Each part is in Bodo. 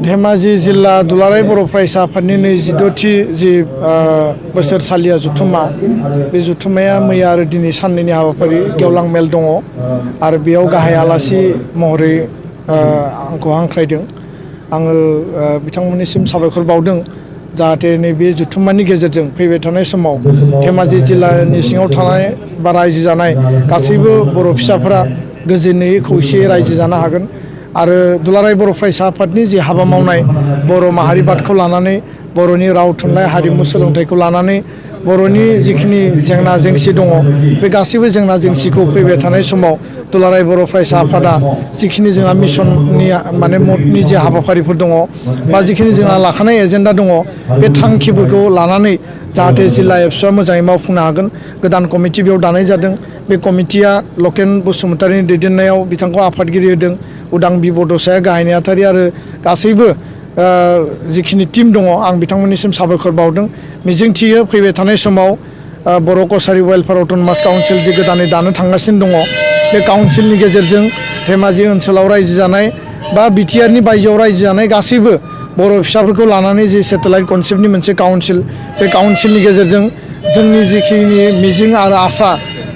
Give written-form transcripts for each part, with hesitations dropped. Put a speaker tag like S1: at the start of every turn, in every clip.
S1: धेमाजि जिल्ला दुलाराय बर' फरायसा आफादनि 22थि जि बोसोरसालिया जुथुमा बे जुथुमाया मैया आरो दिनै साननैनि हाबाफारि गेवलां मेल दङ आरो बेयाव गाहाय आलासि महरै आंखौ हांख्रायदों। आङो बिथांमोननिसिम साबायखर बावदों जाहाथे नैबे जुथुमानि गेजेरजों फैबाय थानाय समाव धेमाजि जिल्लानि सिङाव थानाय बा रायजो जानाय गासैबो बर' फिसाफोरा गोजोनै खौसेयै रायजो जानो हागोन आरो दुलाराय बर' फरायसा आफादनि जि हाबा मावनाय बर' माहारिबादखौ लानानै बर'नि राव थुनलाइ हारिमु सोलोंथाइखौ लानानै बर'नि जिखिनि जेंना जेंसि दङ बे गासैबो जेंना जेंसिखौ फैबाय थानाय समाव दुलाराय बर' फरायसा आफादा जिखिनि जोंहा मिशननि माने मदनि जे हाबाफारिफोर दङ बा जिखिनि जोंहा लाखानाय एजेन्डा दङ बे थांखिफोरखौ लानानै जाहाथे जिल्ला एबसुआ मोजाङै मावफुंनो हागोन। गोदान कमिटि बेयाव दानाय जादों। बे कमिटिया लकेन बसुमतारिनि दैदेननायाव बिथांखौ आफादगिरि होदों। उदां बि बड'साया गाहाय नेहाथारि आरो गासैबो जिखिनि टिम दङ आं बिथांमोननिसिम साबायखर बावदों। मिजिंथियो फैबाय थानाय समाव बर' कसारि वेलफेयार अट'नमास काउन्सिल जि गोदानै दानो थांगासिनो दङ बे काउन्सिलनि गेजेरजों धेमाजि ओनसोलाव रायजो जानाय बा बिटिआरनि बायजोआव रायजो जानाय गासैबो बर' फिसाफोरखौ लानानै जि सेटेलाइट कनसेप्टनि मोनसे काउन्सिल बे काउन्सिलनि गेजेरजों जोंनि जिखिनि मिजिं आरो आसा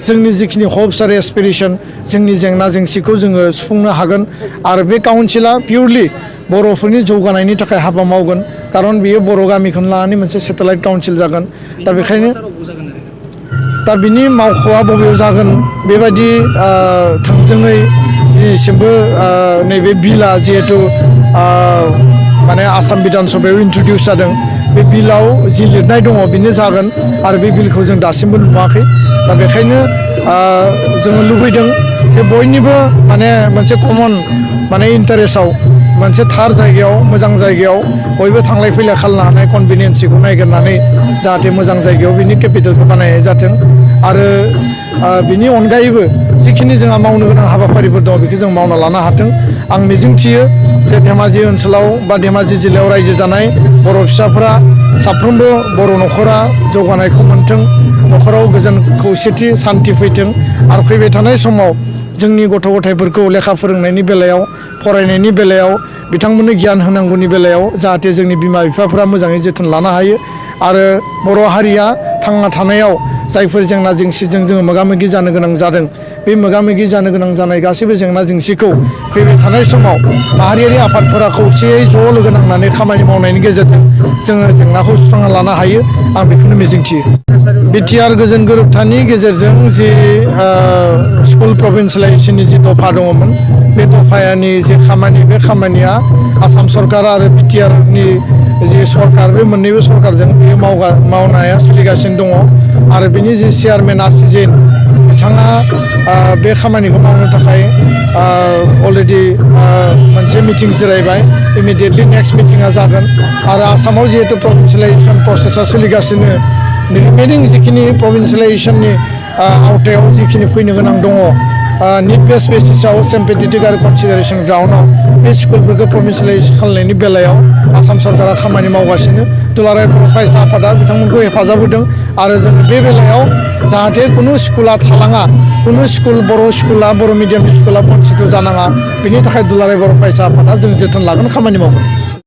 S1: जोंनि जिखिनि हप्स आरो एसपिरेसन जोंनि जेंना जेंसिखौ जोङो सुफुंनो हागोन आरो बे काउन्सिला पिउरलि बर'फोरनि जौगानायनि थाखाय हाबा मावगोन खारन बियो बर' गामिखौनो लानानै मोनसे सेटेलाइट काउन्सिल जागोन। दा बेखायनो दा बिनि मावख'आ बबेयाव जागोन बेबायदि थोंजोङै दिनैसिमबो नैबे बिलआ जिहेथु माने आसाम बिधान सभायाव इन्ट्रडिउस जादों बे बिलाव जि लिरनाय दङ बेनो जागोन आरो बे बिलखौ जों दासिमबो नुवाखै। दा बेखायनो जोङो लुबैदों जे बयनिबो माने मोनसे कमन माने इन्टारेस्टआव मोनसे थार जायगायाव मोजां जायगायाव बयबो थांलाय फैलाय खालामनो हानाय कनभिनियेन्सखौ नायगिरनानै जाहाथे मोजां जायगायाव बिनि केपिटेलखौ बानायनाय जाथों आरो बिनि अनगायैबो जिखिनि जोंहा मावनो गोनां हाबाफारिफोर दङ बेखौ जों मावना लानो हाथों। आं मिजिंथियो जे धेमाजि ओनसोलाव बा धेमाजि जिल्लायाव रायजो जानाय बर' फिसाफोरा साफ्रोमबो बर' न'खरा जौगानायखौ मोनथों, न'खराव गोजोन खौसेथि सान्थि फैथों आरो फैबाय थानाय समाव जोंनि गथ' गथायफोरखौ लेखा फोरोंनायनि बेलायाव फरायनायनि बेलायाव बिथांमोननो गियान होनांगौनि बेलायाव जाहाथे जोंनि बिमा बिफाफोरा मोजाङै जोथोन लानो हायो आरो बर' हारिया थांना थानायाव जायफोर जेंना जेंसिजों जोङो मोगा मोगि जानो गोनां जादों बे मोगा मोगि जानो गोनां जानाय गासैबो जेंना जेंसिखौ फैबाय थानाय समाव माहारियारि आफादफोरा खौसेयै ज' लोगो नांनानै खामानि मावनायनि गेजेरजों जोङो जेंनाखौ सुस्रांना लानो हायो आं बेखौनो मिजिंथियो। बिटिआर गोजोन गोरोबथानि गेजेरजों जि स्कुल प्रभिन्सियेलाइजेसननि जि दफा दङमोन बे दफानि जे खामानि बे खामानिया आसाम सरकार आरो बिटिआरनि जि सरकार बे मोननैबो सरकारजों बेयो मावनाया सोलिगासिनो दङ आरो बिनि जि चेयारमेन आरसिजेन बिथाङा बे खामानिखौ मावनो थाखाय अलरेडि मोनसे मिटिं जिरायबाय। इमिडियेटलि नेक्स्ट मिटिङा जागोन आरो आसामाव जिहेतु प्रभिन्सियेलाइजेसन प्रसेसा सोलिगासिनो रिमेनिं जिखिनि प्रभिन्सियेलाइजेसननि आवथायाव जिखिनि फैनो गोनां दङ निड बेस बेसिसाव सिम्पेथेटिक आरो कनसिडारेसन ग्राउन्डआव बे स्कुलफोरखौ प्रभिन्सियेलाइज खालामनायनि बेलायाव आसाम सरकारा खामानि मावगासिनो। दुलाराय बर' फरायसा आफादा बिथांमोनखौ हेफाजाब होदों आरो जों बे बेलायाव जाहाथे खुनु स्कुला थालाङा, खुनु स्कुल बर' स्कुला बर' मिडियामनि स्कुला बन्सित जानाङा बेनि थाखाय दुलाराय बर' फरायसा आफादा जों जोथोन लागोन, खामानि मावगोन।